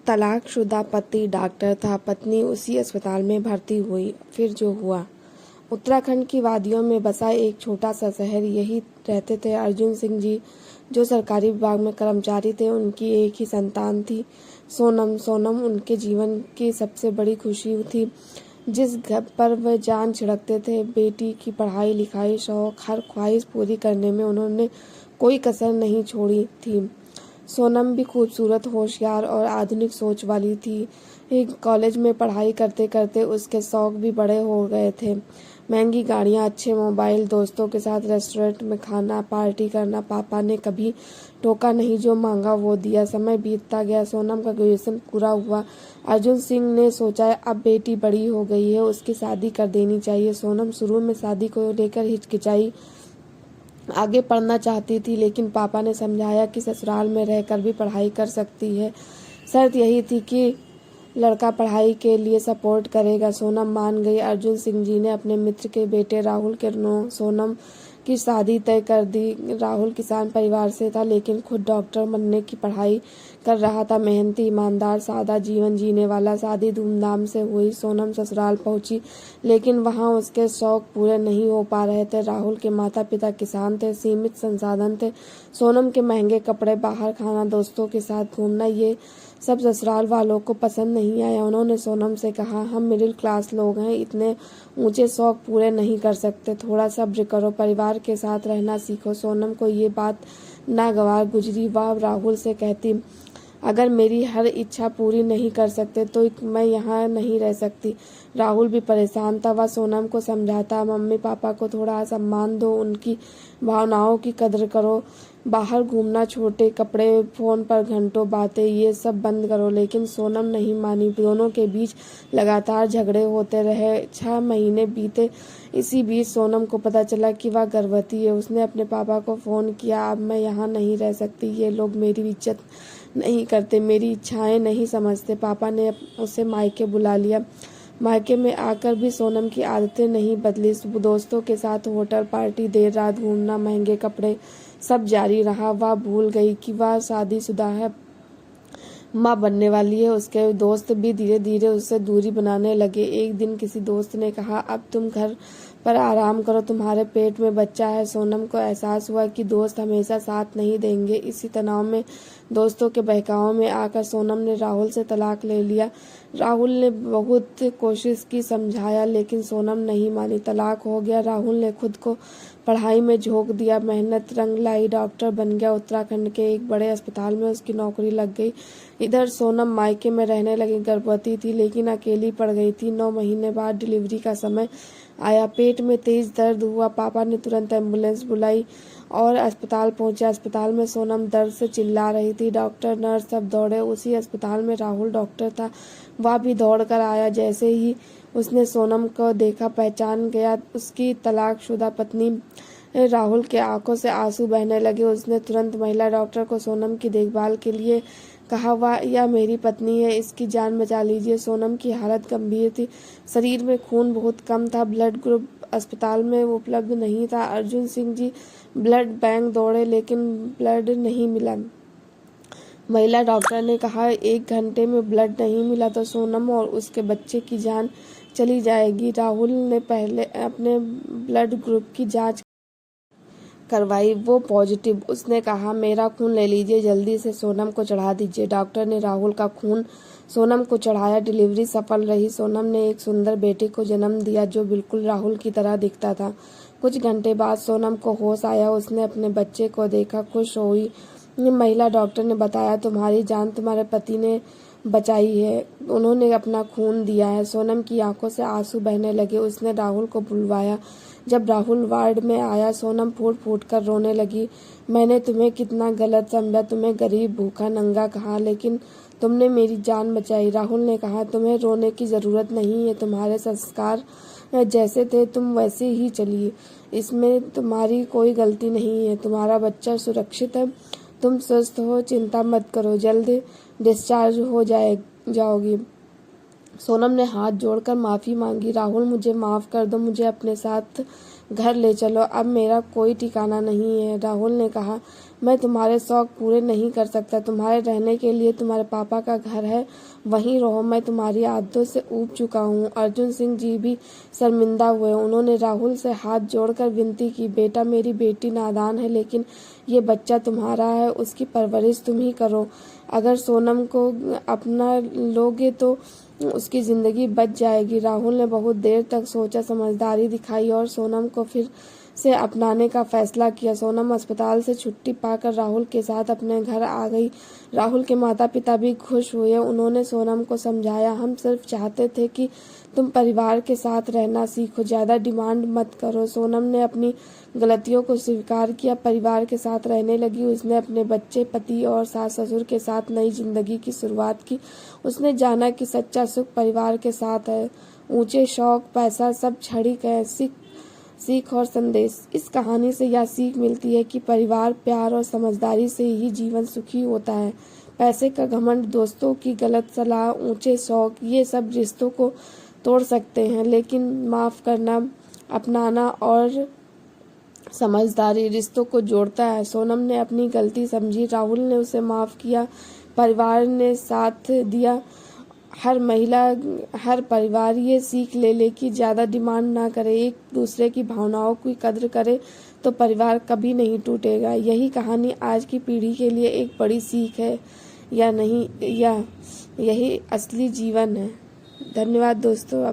तलाकशुदा पति डॉक्टर था, पत्नी उसी अस्पताल में भर्ती हुई। फिर जो हुआ। उत्तराखंड की वादियों में बसा एक छोटा सा शहर, यही रहते थे अर्जुन सिंह जी, जो सरकारी विभाग में कर्मचारी थे। उनकी एक ही संतान थी, सोनम। सोनम उनके जीवन की सबसे बड़ी खुशी थी, जिस घर पर वह जान छिड़कते थे। बेटी की पढ़ाई लिखाई, शौक, हर ख्वाहिश पूरी करने में उन्होंने कोई कसर नहीं छोड़ी थी। सोनम भी खूबसूरत, होशियार और आधुनिक सोच वाली थी। एक कॉलेज में पढ़ाई करते करते उसके शौक भी बड़े हो गए थे। महंगी गाड़ियाँ, अच्छे मोबाइल, दोस्तों के साथ रेस्टोरेंट में खाना, पार्टी करना। पापा ने कभी टोका नहीं, जो मांगा वो दिया। समय बीतता गया, सोनम का ग्रेजुएशन पूरा हुआ। अर्जुन सिंह ने सोचा अब बेटी बड़ी हो गई है, उसकी शादी कर देनी चाहिए। सोनम शुरू में शादी को लेकर हिचकिचाई, आगे पढ़ना चाहती थी, लेकिन पापा ने समझाया कि ससुराल में रहकर भी पढ़ाई कर सकती है। शर्त यही थी कि लड़का पढ़ाई के लिए सपोर्ट करेगा। सोनम मान गई। अर्जुन सिंह जी ने अपने मित्र के बेटे राहुल के सोनम की शादी तय कर दी। राहुल किसान परिवार से था, लेकिन खुद डॉक्टर बनने की पढ़ाई कर रहा था। मेहनती, ईमानदार, सादा जीवन जीने वाला। शादी धूमधाम से हुई। सोनम ससुराल पहुंची, लेकिन वहां उसके शौक पूरे नहीं हो पा रहे थे। राहुल के माता पिता किसान थे, सीमित संसाधन थे। सोनम के महंगे कपड़े, बाहर खाना, दोस्तों के साथ घूमना, ये सब ससुराल वालों को पसंद नहीं आया। उन्होंने सोनम से कहा, हम मिडिल क्लास लोग हैं, इतने ऊंचे शौक पूरे नहीं कर सकते, थोड़ा सब्र करो, परिवार के साथ रहना सीखो। सोनम को ये बात नागवार गुजरी। वह राहुल से कहती, अगर मेरी हर इच्छा पूरी नहीं कर सकते तो मैं यहाँ नहीं रह सकती। राहुल भी परेशान था। वह सोनम को समझाता, मम्मी पापा को थोड़ा सम्मान दो, उनकी भावनाओं की कदर करो, बाहर घूमना, छोटे कपड़े, फोन पर घंटों बातें, ये सब बंद करो। लेकिन सोनम नहीं मानी। दोनों के बीच लगातार झगड़े होते रहे। 6 महीने बीते। इसी बीच सोनम को पता चला कि वह गर्भवती है। उसने अपने पापा को फोन किया, अब मैं यहाँ नहीं रह सकती, ये लोग मेरी इज्जत नहीं करते, मेरी इच्छाएं नहीं समझते। पापा ने उसे मायके बुला लिया। मायके में आकर भी सोनम की आदतें नहीं बदली। दोस्तों के साथ होटल पार्टी, देर रात घूमना, महंगे कपड़े, सब जारी रहा। वह भूल गई कि वह शादीशुदा है, माँ बनने वाली है। उसके दोस्त भी धीरे धीरे उससे दूरी बनाने लगे। एक दिन किसी दोस्त ने कहा, अब तुम घर पर आराम करो, तुम्हारे पेट में बच्चा है। सोनम को एहसास हुआ कि दोस्त हमेशा साथ नहीं देंगे। इसी तनाव में, दोस्तों के बहकावे में आकर सोनम ने राहुल से तलाक ले लिया। राहुल ने बहुत कोशिश की, समझाया, लेकिन सोनम नहीं मानी। तलाक हो गया। राहुल ने खुद को पढ़ाई में झोंक दिया। मेहनत रंग लाई, डॉक्टर बन गया। उत्तराखंड के एक बड़े अस्पताल में उसकी नौकरी लग गई। इधर सोनम मायके में रहने लगी। गर्भवती थी, लेकिन अकेली पड़ गई थी। 9 महीने बाद डिलीवरी का समय आया। पेट में तेज दर्द हुआ। पापा ने तुरंत एम्बुलेंस बुलाई और अस्पताल पहुंचे। अस्पताल में सोनम दर्द से चिल्ला रही थी। डॉक्टर, नर्स सब दौड़े। उसी अस्पताल में राहुल डॉक्टर था, वह भी दौड़ कर आया। जैसे ही उसने सोनम को देखा, पहचान गया, उसकी तलाकशुदा पत्नी। राहुल के आंखों से आंसू बहने लगे। उसने तुरंत महिला डॉक्टर को सोनम की देखभाल के लिए कहा, वह यह मेरी पत्नी है, इसकी जान बचा लीजिए। सोनम की हालत गंभीर थी, शरीर में खून बहुत कम था, ब्लड ग्रुप अस्पताल में उपलब्ध नहीं था। अर्जुन सिंह जी ब्लड बैंक दौड़े, लेकिन ब्लड नहीं मिला। महिला डॉक्टर ने कहा, 1 घंटे में ब्लड नहीं मिला तो सोनम और उसके बच्चे की जान चली जाएगी। राहुल ने पहले अपने ब्लड ग्रुप की जांच करवाई, वो पॉजिटिव। उसने कहा, मेरा खून ले लीजिए, जल्दी से सोनम को चढ़ा दीजिए। डॉक्टर ने राहुल का खून सोनम को चढ़ाया। डिलीवरी सफल रही। सोनम ने एक सुंदर बेटे को जन्म दिया, जो बिल्कुल राहुल की तरह दिखता था। कुछ घंटे बाद सोनम को होश आया। उसने अपने बच्चे को देखा, खुश हुई। महिला डॉक्टर ने बताया, तुम्हारी जान तुम्हारे पति ने बचाई है, उन्होंने अपना खून दिया है। सोनम की आंखों से आंसू बहने लगे। उसने राहुल को बुलवाया। जब राहुल वार्ड में आया, सोनम फूट फूट कर रोने लगी। मैंने तुम्हें कितना गलत समझा, तुम्हें गरीब, भूखा, नंगा कहा, लेकिन तुमने मेरी जान बचाई। राहुल ने कहा, तुम्हें रोने की जरूरत नहीं है, तुम्हारे संस्कार जैसे थे तुम वैसे ही चलिए, इसमें तुम्हारी कोई गलती नहीं है। तुम्हारा बच्चा सुरक्षित है, तुम स्वस्थ हो, चिंता मत करो, जल्द डिस्चार्ज हो जाओगी। सोनम ने हाथ जोड़कर माफ़ी मांगी। राहुल, मुझे माफ़ कर दो, मुझे अपने साथ घर ले चलो, अब मेरा कोई ठिकाना नहीं है। राहुल ने कहा, मैं तुम्हारे शौक पूरे नहीं कर सकता। तुम्हारे रहने के लिए तुम्हारे पापा का घर है, वहीं रहो। मैं तुम्हारी आदतों से ऊब चुका हूँ। अर्जुन सिंह जी भी शर्मिंदा हुए। उन्होंने राहुल से हाथ जोड़कर विनती की, बेटा मेरी बेटी नादान है, लेकिन ये बच्चा तुम्हारा है, उसकी परवरिश तुम ही करो। अगर सोनम को अपना लोगे तो उसकी ज़िंदगी बच जाएगी। राहुल ने बहुत देर तक सोचा, समझदारी दिखाई और सोनम को फिर से अपनाने का फैसला किया। सोनम अस्पताल से छुट्टी पाकर राहुल के साथ अपने घर आ गई। राहुल के माता पिता भी खुश हुए। उन्होंने सोनम को समझाया, हम सिर्फ चाहते थे कि तुम परिवार के साथ रहना सीखो, ज़्यादा डिमांड मत करो। सोनम ने अपनी गलतियों को स्वीकार किया, परिवार के साथ रहने लगी। उसने अपने बच्चे, पति और सास ससुर के साथ नई जिंदगी की शुरुआत की। उसने जाना कि सच्चा सुख परिवार के साथ है। ऊंचे शौक, पैसा सब क्षणिक है। सीख और संदेश। इस कहानी से यह सीख मिलती है कि परिवार, प्यार और समझदारी से ही जीवन सुखी होता है। पैसे का घमंड, दोस्तों की गलत सलाह, ऊंचे शौक, ये सब रिश्तों को तोड़ सकते हैं, लेकिन माफ़ करना, अपनाना और समझदारी रिश्तों को जोड़ता है। सोनम ने अपनी गलती समझी, राहुल ने उसे माफ़ किया, परिवार ने साथ दिया। हर परिवार ये सीख ले कि ज़्यादा डिमांड ना करे, एक दूसरे की भावनाओं की कद्र करे, तो परिवार कभी नहीं टूटेगा। यही कहानी आज की पीढ़ी के लिए एक बड़ी सीख है, या नहीं, या यही असली जीवन है। धन्यवाद दोस्तों।